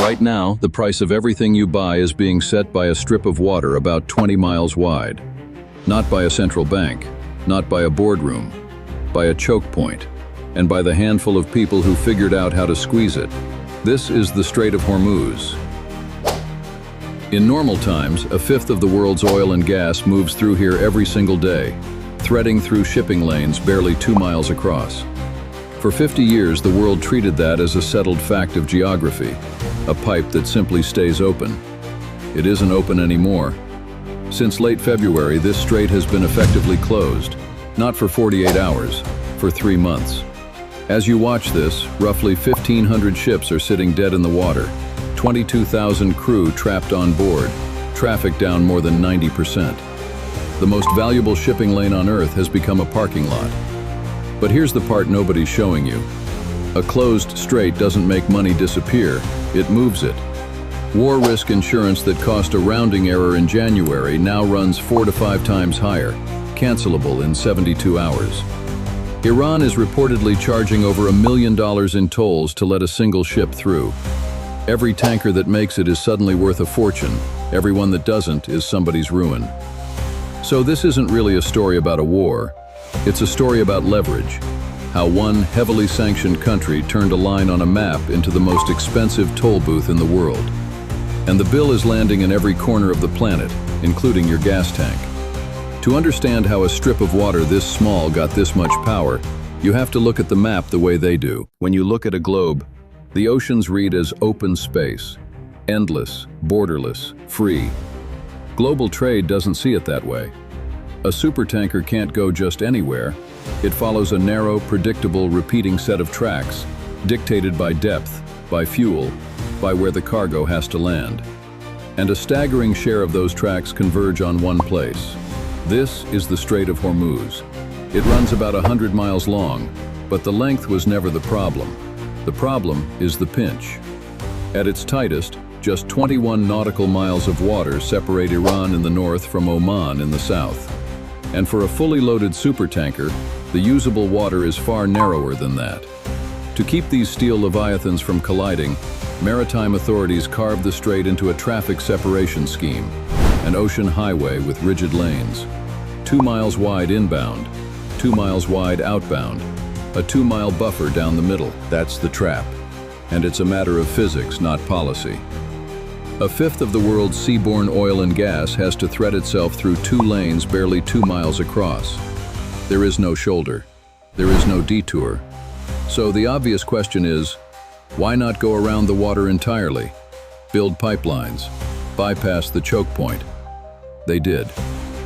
Right now, the price of everything you buy is being set by a strip of water about 20 miles wide. Not by a central bank, not by a boardroom, by a choke point, and by the handful of people who figured out how to squeeze it. This is the Strait of Hormuz. In normal times, a fifth of the world's oil and gas moves through here every single day, threading through shipping lanes barely 2 miles across. For 50 years, the world treated that as a settled fact of geography, a pipe that simply stays open. It isn't open anymore. Since late February, this strait has been effectively closed, not for 48 hours, for 3 months. As you watch this, roughly 1,500 ships are sitting dead in the water, 22,000 crew trapped on board, traffic down more than 90%. The most valuable shipping lane on Earth has become a parking lot. But here's the part nobody's showing you. A closed strait doesn't make money disappear, it moves it. War risk insurance that cost a rounding error in January now runs 4 to 5 times higher, cancelable in 72 hours. Iran is reportedly charging over $1 million in tolls to let a single ship through. Every tanker that makes it is suddenly worth a fortune. Every one that doesn't is somebody's ruin. So this isn't really a story about a war. It's a story about leverage. How one heavily sanctioned country turned a line on a map into the most expensive toll booth in the world. And the bill is landing in every corner of the planet, including your gas tank. To understand how a strip of water this small got this much power, you have to look at the map the way they do. When you look at a globe, the oceans read as open space, endless, borderless, free. Global trade doesn't see it that way. A supertanker can't go just anywhere. It follows a narrow, predictable, repeating set of tracks, dictated by depth, by fuel, by where the cargo has to land. And a staggering share of those tracks converge on one place. This is the Strait of Hormuz. It runs about 100 miles long, but the length was never the problem. The problem is the pinch. At its tightest, just 21 nautical miles of water separate Iran in the north from Oman in the south. And for a fully loaded supertanker, the usable water is far narrower than that. To keep these steel leviathans from colliding, maritime authorities carved the strait into a traffic separation scheme, an ocean highway with rigid lanes. 2 miles wide inbound, 2 miles wide outbound, a 2-mile buffer down the middle. That's the trap. And it's a matter of physics, not policy. A fifth of the world's seaborne oil and gas has to thread itself through 2 lanes barely 2 miles across. There is no shoulder. There is no detour. So the obvious question is, why not go around the water entirely? Build pipelines. Bypass the choke point. They did.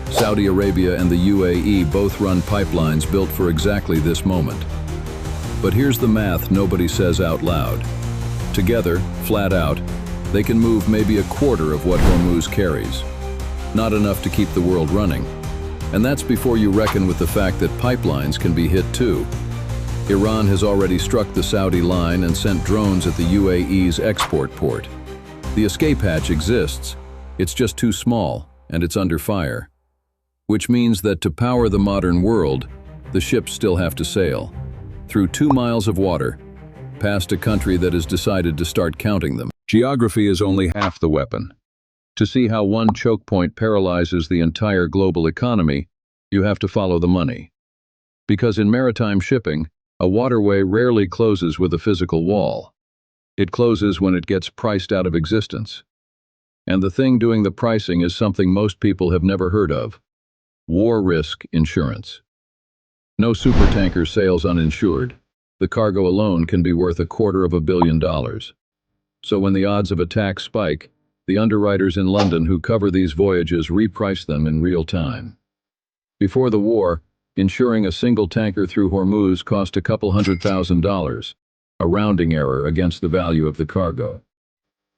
Saudi Arabia and the UAE both run pipelines built for exactly this moment. But here's the math nobody says out loud. Together, flat out, they can move maybe a quarter of what Hormuz carries. Not enough to keep the world running. And that's before you reckon with the fact that pipelines can be hit too. Iran has already struck the Saudi line and sent drones at the UAE's export port. The escape hatch exists. It's just too small, and it's under fire. Which means that to power the modern world, the ships still have to sail. Through 2 miles of water, past a country that has decided to start counting them. Geography is only half the weapon. To see how one choke point paralyzes the entire global economy, you have to follow the money. Because in maritime shipping, a waterway rarely closes with a physical wall. It closes when it gets priced out of existence. And the thing doing the pricing is something most people have never heard of: war risk insurance. No supertanker sails uninsured. The cargo alone can be worth $250 million. So when the odds of attack spike, the underwriters in London who cover these voyages reprice them in real time. Before the war, insuring a single tanker through Hormuz cost $200,000, a rounding error against the value of the cargo.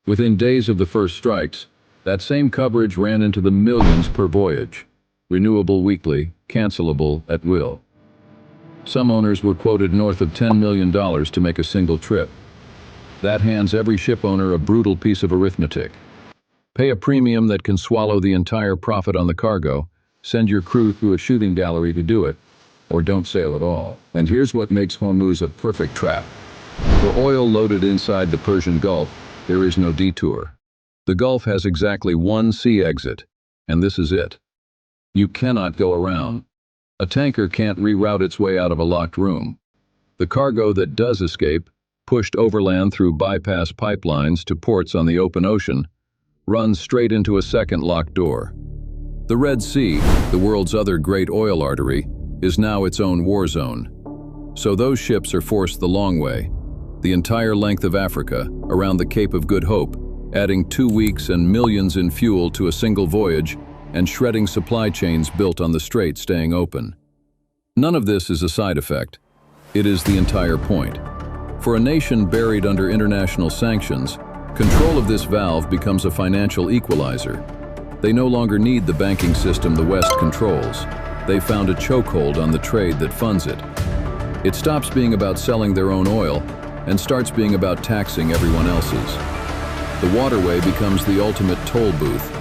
Within days of the first strikes, that same coverage ran into the millions per voyage, renewable weekly, cancelable at will. Some owners were quoted north of $10 million to make a single trip. That hands every ship owner a brutal piece of arithmetic. Pay a premium that can swallow the entire profit on the cargo, send your crew through a shooting gallery to do it, or don't sail at all. And here's what makes Hormuz a perfect trap. For oil loaded inside the Persian Gulf, There is no detour. The Gulf has exactly one sea exit, and this is it. You cannot go around. A tanker can't reroute its way out of a locked room. The cargo that does escape, pushed overland through bypass pipelines to ports on the open ocean, runs straight into a second locked door. The Red Sea, the world's other great oil artery, is now its own war zone. So those ships are forced the long way, the entire length of Africa, around the Cape of Good Hope, adding 2 weeks and millions in fuel to a single voyage and shredding supply chains built on the strait staying open. None of this is a side effect. It is the entire point. For a nation buried under international sanctions, control of this valve becomes a financial equalizer. They no longer need the banking system the West controls. They found a chokehold on the trade that funds it. It stops being about selling their own oil and starts being about taxing everyone else's. The waterway becomes the ultimate toll booth,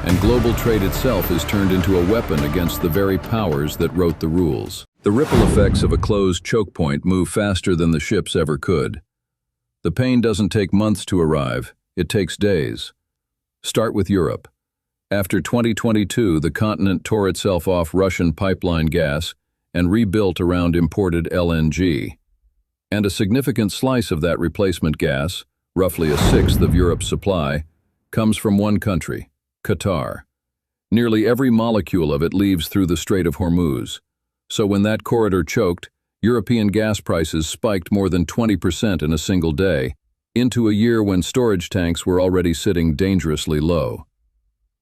and global trade itself is turned into a weapon against the very powers that wrote the rules. The ripple effects of a closed choke point move faster than the ships ever could. The pain doesn't take months to arrive, it takes days. Start with Europe. After 2022, the continent tore itself off Russian pipeline gas and rebuilt around imported LNG. And a significant slice of that replacement gas, roughly a sixth of Europe's supply, comes from one country, Qatar. Nearly every molecule of it leaves through the Strait of Hormuz. So when that corridor choked, European gas prices spiked more than 20% in a single day, into a year when storage tanks were already sitting dangerously low.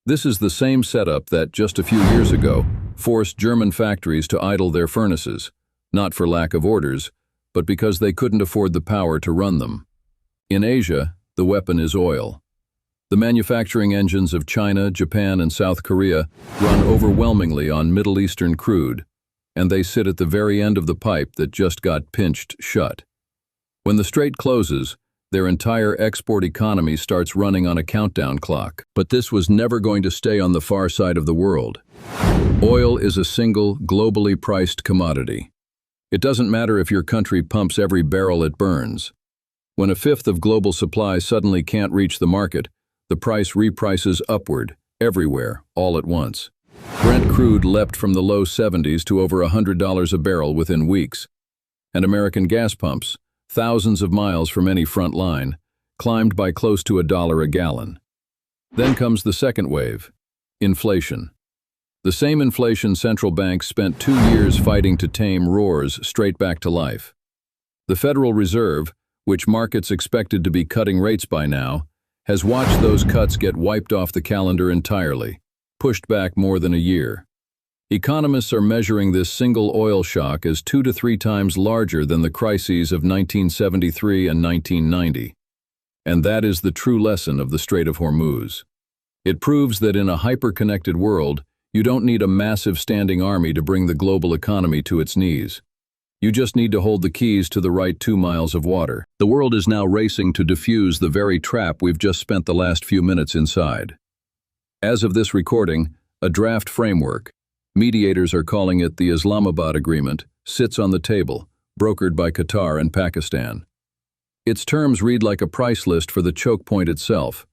This is the same setup that, just a few years ago, forced German factories to idle their furnaces, not for lack of orders, but because they couldn't afford the power to run them. In Asia, the weapon is oil. The manufacturing engines of China, Japan, and South Korea run overwhelmingly on Middle Eastern crude, and they sit at the very end of the pipe that just got pinched shut. When the strait closes, their entire export economy starts running on a countdown clock. But this was never going to stay on the far side of the world. Oil is a single, globally priced commodity. It doesn't matter if your country pumps every barrel it burns. When a fifth of global supply suddenly can't reach the market, the price reprices upward, everywhere, all at once. Brent crude leapt from the low 70s to over $100 a barrel within weeks. And American gas pumps, thousands of miles from any front line, climbed by close to $1 a gallon. Then comes the second wave, inflation. The same inflation central banks spent 2 years fighting to tame roars straight back to life. The Federal Reserve, which markets expected to be cutting rates by now, has watched those cuts get wiped off the calendar entirely, pushed back more than a year. Economists are measuring this single oil shock as 2 to 3 times larger than the crises of 1973 and 1990. And that is the true lesson of the Strait of Hormuz. It proves that in a hyper-connected world, you don't need a massive standing army to bring the global economy to its knees. You just need to hold the keys to the right 2 miles of water. The world is now racing to defuse the very trap we've just spent the last few minutes inside. As of this recording, a draft framework, mediators are calling it the Islamabad Agreement, sits on the table, brokered by Qatar and Pakistan. Its terms read like a price list for the choke point itself,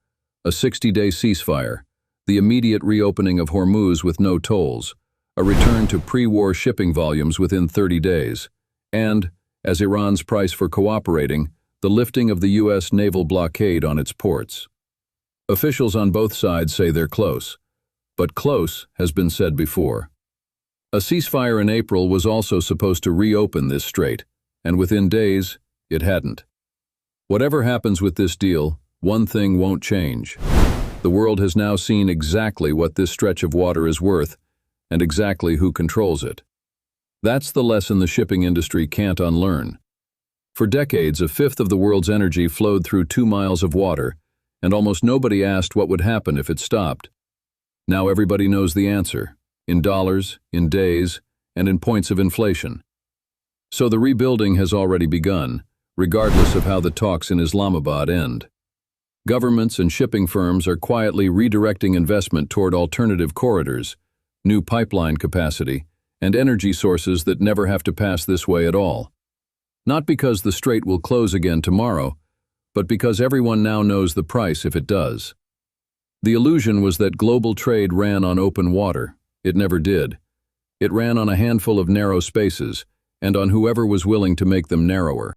a 60-day ceasefire, the immediate reopening of Hormuz with no tolls, a return to pre-war shipping volumes within 30 days, and, as Iran's price for cooperating, the lifting of the U.S. naval blockade on its ports. Officials on both sides say they're close, but close has been said before. A ceasefire in April was also supposed to reopen this strait, and within days, it hadn't. Whatever happens with this deal, one thing won't change. The world has now seen exactly what this stretch of water is worth, and exactly who controls it. That's the lesson the shipping industry can't unlearn. For decades, a fifth of the world's energy flowed through 2 miles of water, and almost nobody asked what would happen if it stopped. Now everybody knows the answer, in dollars, in days, and in points of inflation. So the rebuilding has already begun, regardless of how the talks in Islamabad end. Governments and shipping firms are quietly redirecting investment toward alternative corridors, new pipeline capacity, and energy sources that never have to pass this way at all. Not because the strait will close again tomorrow, but because everyone now knows the price if it does. The illusion was that global trade ran on open water. It never did. It ran on a handful of narrow spaces, and on whoever was willing to make them narrower.